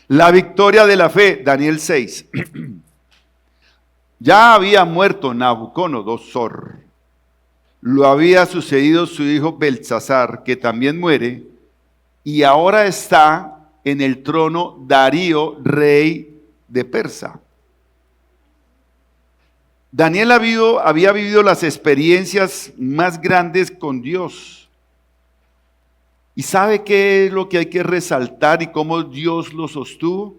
La victoria de la fe, Daniel 6. Ya había muerto Nabucodonosor. Lo había sucedido su hijo Belsasar, que también muere, y ahora está en el trono Darío, rey de Persa. Daniel había vivido las experiencias más grandes con Dios. ¿Y sabe qué es lo que hay que resaltar y cómo Dios lo sostuvo?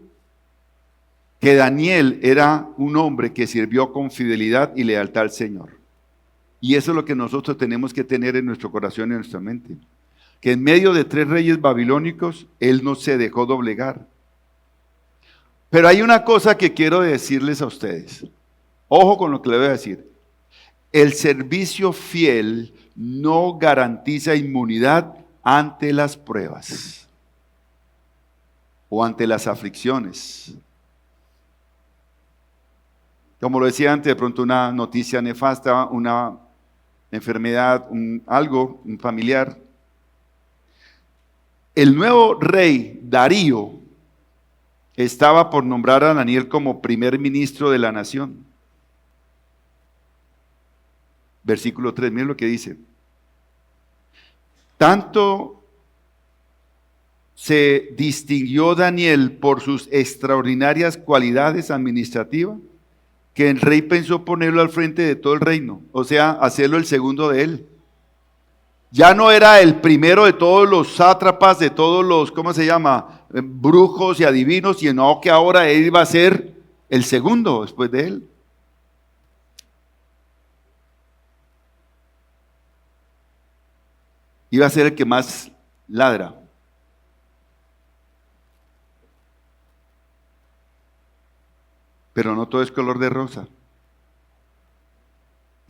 Que Daniel era un hombre que sirvió con fidelidad y lealtad al Señor. Y eso es lo que nosotros tenemos que tener en nuestro corazón y en nuestra mente. Que en medio de 3 reyes babilónicos, él no se dejó doblegar. Pero hay una cosa que quiero decirles a ustedes. Ojo con lo que le voy a decir. El servicio fiel no garantiza inmunidad ante las pruebas o ante las aflicciones. Como lo decía antes, de pronto una noticia nefasta, una enfermedad, algo, un familiar. El nuevo rey Darío estaba por nombrar a Daniel como primer ministro de la nación. Versículo 3, miren lo que dice. Tanto se distinguió Daniel por sus extraordinarias cualidades administrativas, que el rey pensó ponerlo al frente de todo el reino, o sea, hacerlo el segundo de él. Ya no era el primero de todos los sátrapas, de todos los, ¿cómo se llama? Brujos y adivinos, sino que ahora él iba a ser el segundo después de él. Iba a ser el que más ladra. Pero no todo es color de rosa.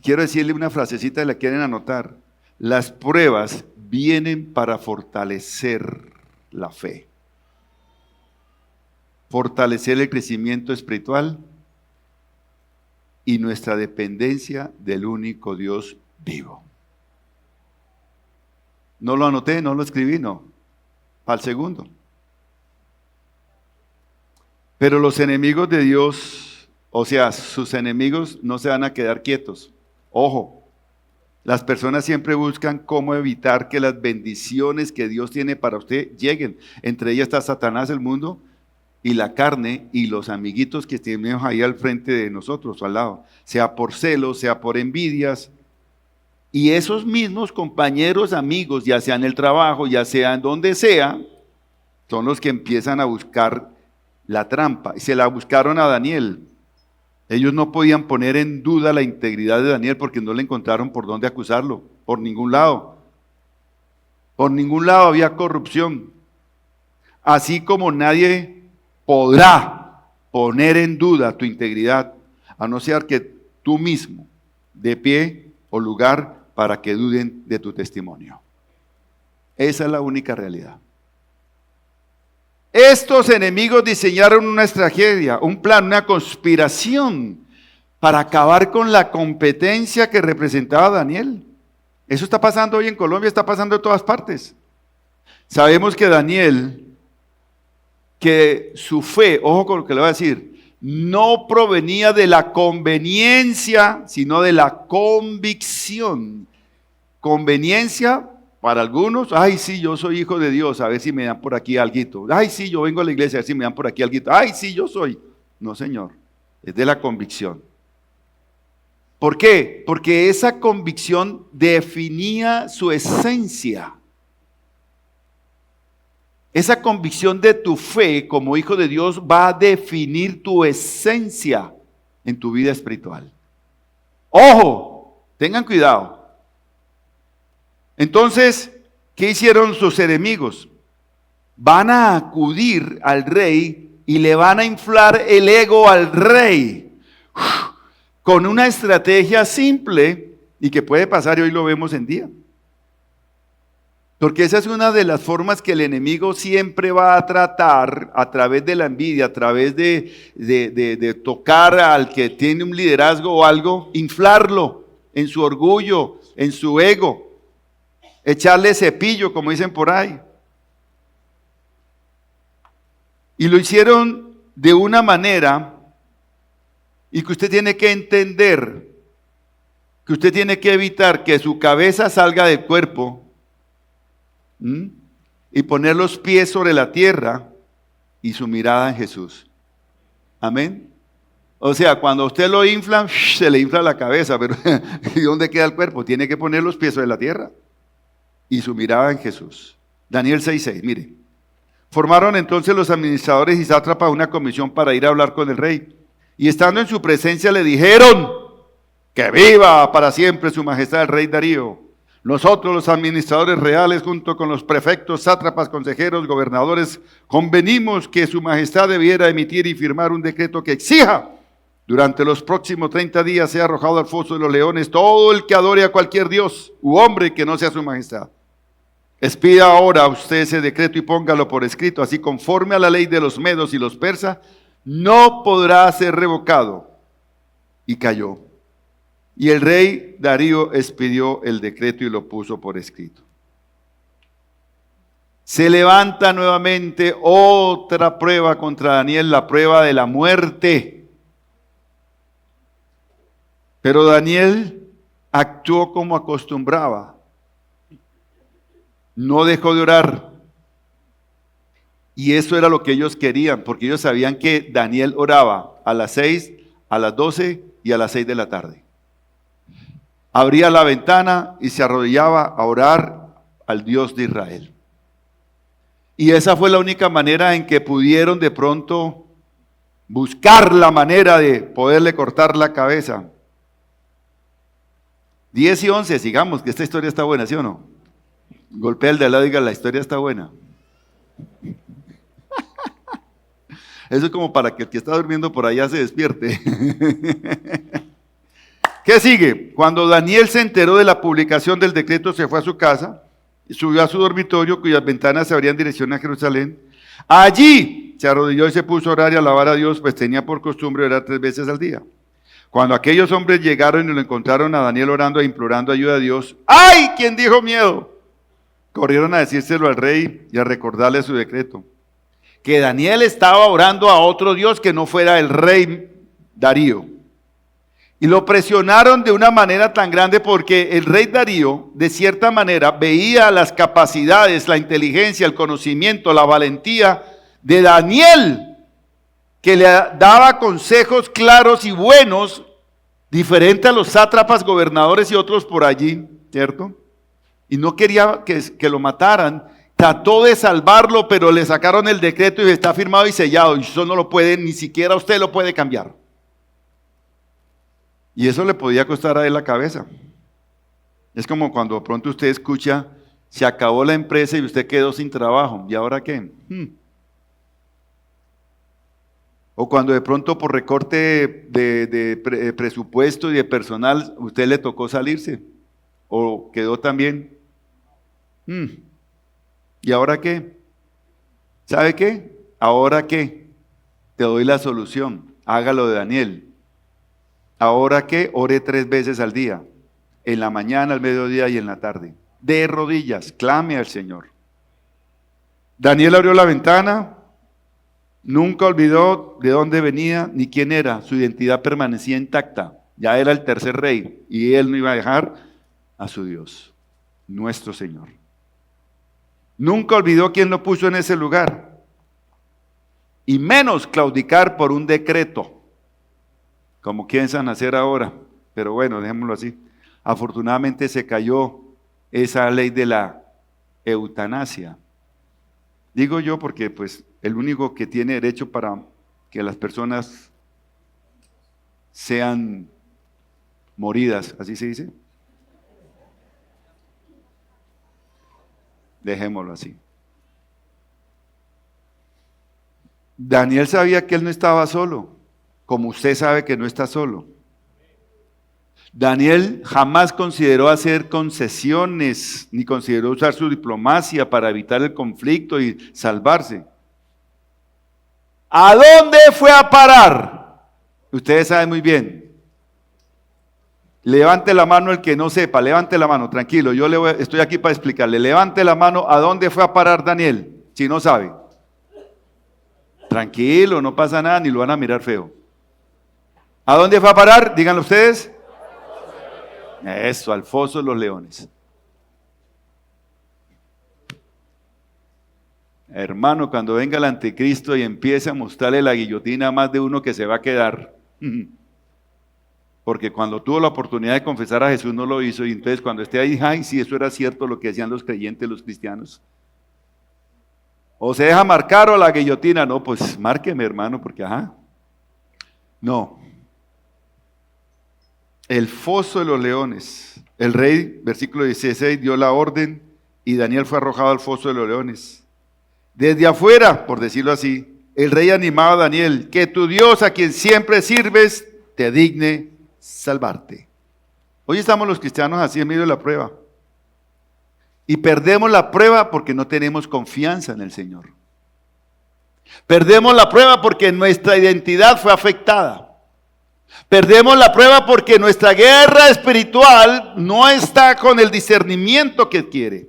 Quiero decirle una frasecita, la quieren anotar. Las pruebas vienen para fortalecer la fe, fortalecer el crecimiento espiritual y nuestra dependencia del único Dios vivo. No lo anoté, no lo escribí, no. Al segundo. Pero los enemigos de Dios, o sea, sus enemigos no se van a quedar quietos. Ojo. Las personas siempre buscan cómo evitar que las bendiciones que Dios tiene para usted lleguen. Entre ellas está Satanás, el mundo, y la carne, y los amiguitos que tenemos ahí al frente de nosotros, al lado. Sea por celos, sea por envidias. Y esos mismos compañeros, amigos, ya sea en el trabajo, ya sea en donde sea, son los que empiezan a buscar la trampa. Y se la buscaron a Daniel. Ellos no podían poner en duda la integridad de Daniel porque no le encontraron por dónde acusarlo, por ningún lado. Por ningún lado había corrupción. Así como nadie podrá poner en duda tu integridad, a no ser que tú mismo dé pie o lugar para que duden de tu testimonio. Esa es la única realidad. Estos enemigos diseñaron una estrategia, un plan, una conspiración para acabar con la competencia que representaba Daniel. Eso está pasando hoy en Colombia, está pasando en todas partes. Sabemos que Daniel, que su fe, ojo con lo que le voy a decir, no provenía de la conveniencia, sino de la convicción. Conveniencia para algunos, ay sí, yo soy hijo de Dios, a ver si me dan por aquí alguito. Ay sí, yo vengo a la iglesia, a ver si me dan por aquí alguito. Ay sí, yo soy. No, Señor, es de la convicción. ¿Por qué? Porque esa convicción definía su esencia. Esa convicción de tu fe como hijo de Dios va a definir tu esencia en tu vida espiritual. Ojo, tengan cuidado. Entonces, ¿qué hicieron sus enemigos? Van a acudir al rey y le van a inflar el ego al rey con una estrategia simple y que puede pasar y hoy lo vemos en día. Porque esa es una de las formas que el enemigo siempre va a tratar a través de la envidia, a través de tocar al que tiene un liderazgo o algo, inflarlo en su orgullo, en su ego. Echarle cepillo, como dicen por ahí. Y lo hicieron de una manera y que usted tiene que entender, que usted tiene que evitar que su cabeza salga del cuerpo y poner los pies sobre la tierra y su mirada en Jesús. Amén. O sea, cuando usted lo infla, se le infla la cabeza, pero ¿y dónde queda el cuerpo? Tiene que poner los pies sobre la tierra y su mirada en Jesús. Daniel 6:6, mire. Formaron entonces los administradores y sátrapas una comisión para ir a hablar con el rey. Y estando en su presencia le dijeron, que viva para siempre su majestad el rey Darío. Nosotros los administradores reales junto con los prefectos, sátrapas, consejeros, gobernadores, convenimos que su majestad debiera emitir y firmar un decreto que exija durante los próximos 30 días sea arrojado al foso de los leones todo el que adore a cualquier dios u hombre que no sea su majestad. Expida ahora usted ese decreto y póngalo por escrito, así conforme a la ley de los medos y los persas, no podrá ser revocado. Y cayó. Y el rey Darío expidió el decreto y lo puso por escrito. Se levanta nuevamente otra prueba contra Daniel, la prueba de la muerte. Pero Daniel actuó como acostumbraba. No dejó de orar. Y eso era lo que ellos querían, porque ellos sabían que Daniel oraba a las 6, a las 12 y a las 6 de la tarde. Abría la ventana y se arrodillaba a orar al Dios de Israel. Y esa fue la única manera en que pudieron de pronto buscar la manera de poderle cortar la cabeza. 10 y 11, sigamos, que esta historia está buena, ¿sí o no? Golpea el de al lado y diga, la historia está buena. Eso es como para que el que está durmiendo por allá se despierte. ¿Qué sigue? Cuando Daniel se enteró de la publicación del decreto, se fue a su casa, subió a su dormitorio, cuyas ventanas se abrían en dirección a Jerusalén. Allí se arrodilló y se puso a orar y a alabar a Dios, pues tenía por costumbre orar 3 veces al día. Cuando aquellos hombres llegaron y lo encontraron a Daniel orando e implorando ayuda a Dios, ¡ay! ¿Quién dijo miedo? Corrieron a decírselo al rey y a recordarle su decreto. Que Daniel estaba orando a otro Dios que no fuera el rey Darío. Y lo presionaron de una manera tan grande porque el rey Darío, de cierta manera, veía las capacidades, la inteligencia, el conocimiento, la valentía de Daniel, que le daba consejos claros y buenos, diferente a los sátrapas, gobernadores y otros por allí, ¿cierto? Y no quería que lo mataran, trató de salvarlo, pero le sacaron el decreto y está firmado y sellado, y eso no lo puede, ni siquiera usted lo puede cambiar. Y eso le podía costar a él la cabeza. Es como cuando de pronto usted escucha, se acabó la empresa y usted quedó sin trabajo, ¿y ahora qué? O cuando de pronto por recorte de presupuesto y de personal, usted le tocó salirse, o quedó también. ¿Y ahora qué? ¿Sabe qué? ¿Ahora qué? Te doy la solución, hágalo de Daniel. ¿Ahora qué? Ore 3 veces al día, en la mañana, al mediodía y en la tarde. De rodillas, clame al Señor. Daniel abrió la ventana, nunca olvidó de dónde venía ni quién era, su identidad permanecía intacta. Ya era el tercer rey y él no iba a dejar a su Dios, nuestro Señor. Nunca olvidó quién lo puso en ese lugar. Y menos claudicar por un decreto, como piensan hacer ahora. Pero bueno, dejémoslo así. Afortunadamente se cayó esa ley de la eutanasia. Digo yo porque pues el único que tiene derecho para que las personas sean moridas, ¿así se dice? Dejémoslo así. Daniel sabía que él no estaba solo, como usted sabe que no está solo. Daniel jamás consideró hacer concesiones, ni consideró usar su diplomacia para evitar el conflicto y salvarse. ¿A dónde fue a parar? Ustedes saben muy bien. Levante la mano el que no sepa, levante la mano, tranquilo, estoy aquí para explicarle. Levante la mano, ¿a dónde fue a parar Daniel? Si no sabe. Tranquilo, no pasa nada, ni lo van a mirar feo. ¿A dónde fue a parar? Díganlo ustedes. Eso, al foso de los leones. Hermano, cuando venga el anticristo y empiece a mostrarle la guillotina a más de uno que se va a quedar. Porque cuando tuvo la oportunidad de confesar a Jesús no lo hizo, y entonces cuando esté ahí, ay, sí, eso era cierto lo que decían los creyentes, los cristianos. O se deja marcar o la guillotina. No, pues márqueme, hermano, porque ajá. No. El foso de los leones. El rey, versículo 16, dio la orden y Daniel fue arrojado al foso de los leones. Desde afuera, por decirlo así, el rey animaba a Daniel, que tu Dios a quien siempre sirves te digne salvarte. Hoy estamos los cristianos así en medio de la prueba. Y perdemos la prueba porque no tenemos confianza en el Señor. Perdemos la prueba porque nuestra identidad fue afectada. Perdemos la prueba porque nuestra guerra espiritual no está con el discernimiento que quiere.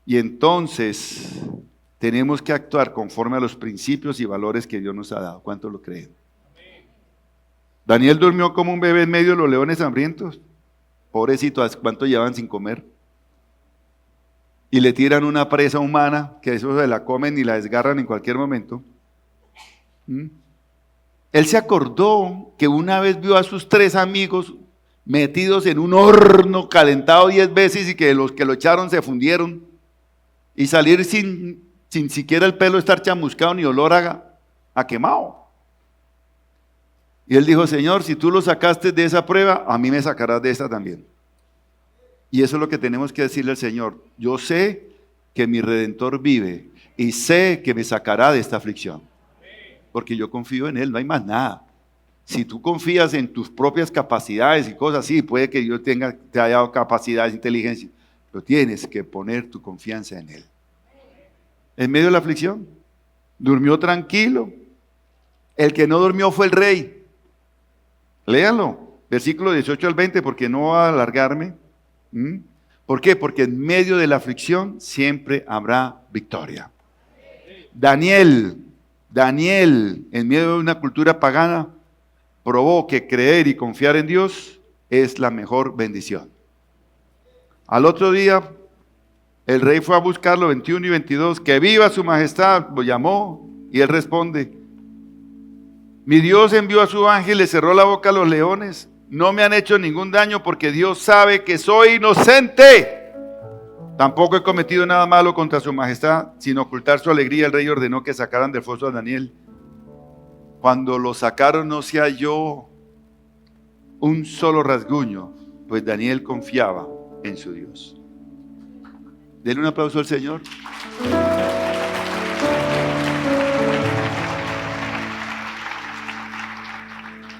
Y entonces tenemos que actuar conforme a los principios y valores que Dios nos ha dado. ¿Cuántos lo creen? Daniel durmió como un bebé en medio de los leones hambrientos. Pobrecito, ¿cuánto llevan sin comer? Y le tiran una presa humana, que eso se la comen y la desgarran en cualquier momento. Él se acordó que una vez vio a sus 3 amigos metidos en un horno calentado 10 veces y que los que lo echaron se fundieron. Y salir sin siquiera el pelo estar chamuscado ni olor a quemado. Y él dijo, Señor, si tú lo sacaste de esa prueba, a mí me sacarás de esta también. Y eso es lo que tenemos que decirle al Señor. Yo sé que mi Redentor vive y sé que me sacará de esta aflicción. Porque yo confío en Él, no hay más nada. Si tú confías en tus propias capacidades y cosas así, puede que Dios te haya dado capacidades, inteligencia, pero tienes que poner tu confianza en Él. En medio de la aflicción, durmió tranquilo. El que no durmió fue el rey. Léanlo, versículo 18 al 20, porque no voy a alargarme. ¿Por qué? Porque en medio de la aflicción siempre habrá victoria. Daniel, en medio de una cultura pagana, probó que creer y confiar en Dios es la mejor bendición. Al otro día, el rey fue a buscarlo, 21 y 22, que viva su majestad, lo llamó, y él responde, mi Dios envió a su ángel, le cerró la boca a los leones, no me han hecho ningún daño porque Dios sabe que soy inocente. Tampoco he cometido nada malo contra su majestad, sin ocultar su alegría, el rey ordenó que sacaran del foso a Daniel. Cuando lo sacaron no se halló un solo rasguño, pues Daniel confiaba en su Dios. Denle un aplauso al Señor.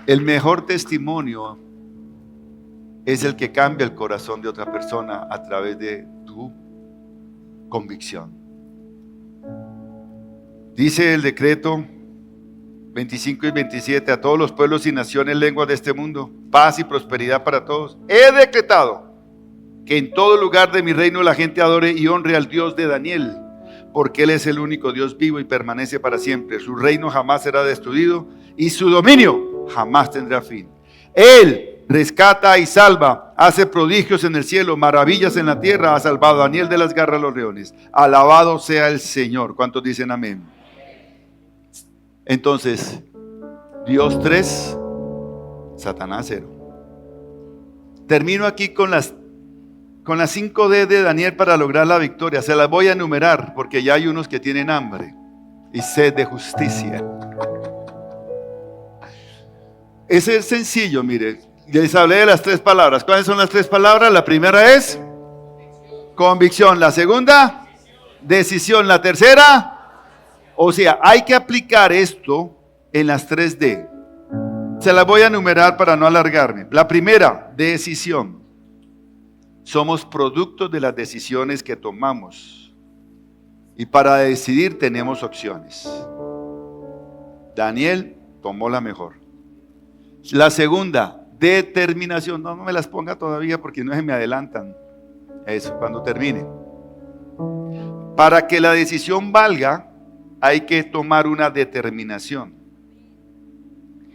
El mejor testimonio es el que cambia el corazón de otra persona a través de tu convicción. Dice el decreto 25 y 27, a todos los pueblos y naciones, lenguas de este mundo, paz y prosperidad para todos. He decretado que en todo lugar de mi reino la gente adore y honre al Dios de Daniel, porque Él es el único Dios vivo y permanece para siempre. Su reino jamás será destruido y su dominio jamás tendrá fin. Él rescata y salva, hace prodigios en el cielo, maravillas en la tierra, ha salvado a Daniel de las garras de los leones. Alabado sea el Señor. ¿Cuántos dicen amén? Entonces, Dios 3, Satanás 0. Termino aquí con las 5D de Daniel para lograr la victoria. Se las voy a enumerar porque ya hay unos que tienen hambre y sed de justicia. Ese es sencillo, mire. Les hablé de las 3 palabras. ¿Cuáles son las 3 palabras? La primera es convicción. La segunda, decisión. La tercera, o sea, hay que aplicar esto en las 3D. Se las voy a enumerar para no alargarme. La primera, decisión. Somos productos de las decisiones que tomamos. Y para decidir tenemos opciones. Daniel tomó la mejor. La segunda, determinación. No me las ponga todavía porque no se me adelantan. Eso, cuando termine. Para que la decisión valga, hay que tomar una determinación.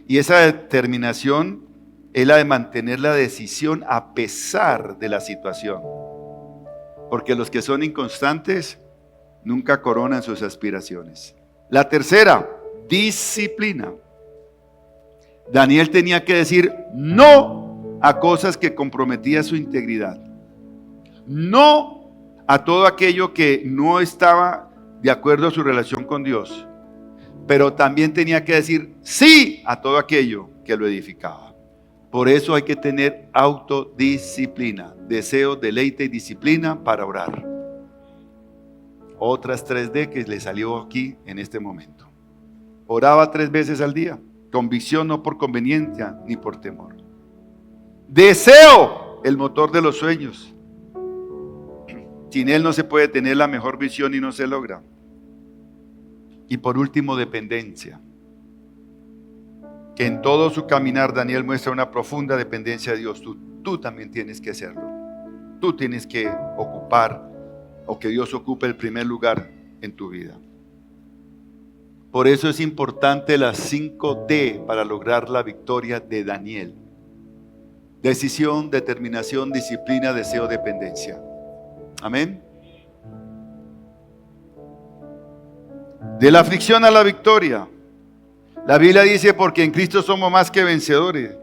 Y esa determinación es la de mantener la decisión a pesar de la situación. Porque los que son inconstantes nunca coronan sus aspiraciones. La tercera, disciplina. Daniel tenía que decir no a cosas que comprometían su integridad. No a todo aquello que no estaba de acuerdo a su relación con Dios. Pero también tenía que decir sí a todo aquello que lo edificaba. Por eso hay que tener autodisciplina, deseo, deleite y disciplina para orar. Otras 3D que le salió aquí en este momento. Oraba 3 veces al día, convicción no por conveniencia ni por temor. Deseo, el motor de los sueños. Sin él no se puede tener la mejor visión y no se logra. Y por último, dependencia. Que en todo su caminar Daniel muestra una profunda dependencia de Dios. Tú también tienes que hacerlo. Tú tienes que ocupar, o que Dios ocupe el primer lugar en tu vida. Por eso es importante las 5D para lograr la victoria de Daniel. Decisión, determinación, disciplina, deseo, dependencia. Amén. De la aflicción a la victoria. La Biblia dice, porque en Cristo somos más que vencedores.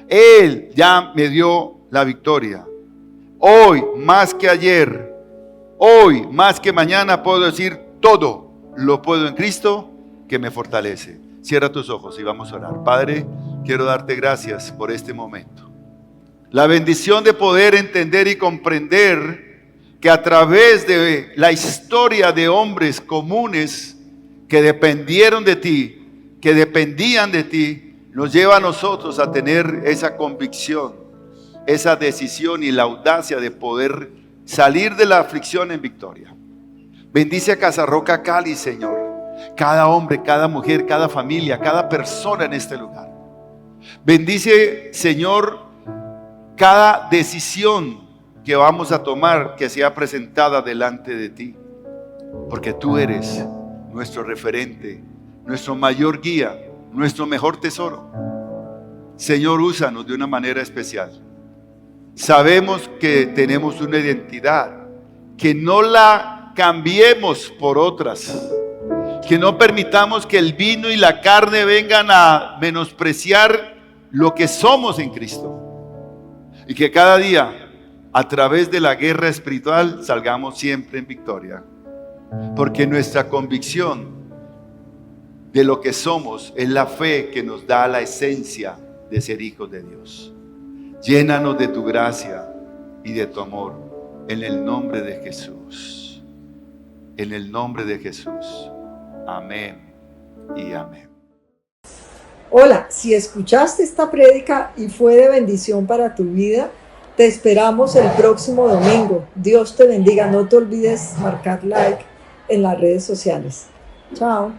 Él ya me dio la victoria. Hoy más que ayer, hoy más que mañana puedo decir todo lo puedo en Cristo que me fortalece. Cierra tus ojos y vamos a orar. Padre, quiero darte gracias por este momento. La bendición de poder entender y comprender que a través de la historia de hombres comunes que dependieron de ti, que dependían de ti, nos lleva a nosotros a tener esa convicción, esa decisión y la audacia de poder salir de la aflicción en victoria. Bendice a Casa Roca Cali, Señor. Cada hombre, cada mujer, cada familia, cada persona en este lugar. Bendice, Señor, cada decisión que vamos a tomar que sea presentada delante de ti. Porque tú eres nuestro referente, nuestro mayor guía, nuestro mejor tesoro. Señor, úsanos de una manera especial. Sabemos que tenemos una identidad, que no la cambiemos por otras, que no permitamos que el vino y la carne vengan a menospreciar lo que somos en Cristo, y que cada día a través de la guerra espiritual salgamos siempre en victoria, porque nuestra convicción de lo que somos es la fe que nos da la esencia de ser hijos de Dios. Llénanos de tu gracia y de tu amor en el nombre de Jesús. En el nombre de Jesús. Amén y amén.
Hola, si escuchaste esta prédica y fue de bendición para tu vida, te esperamos el próximo domingo. Dios te bendiga. No te olvides marcar like en las redes sociales. Chao.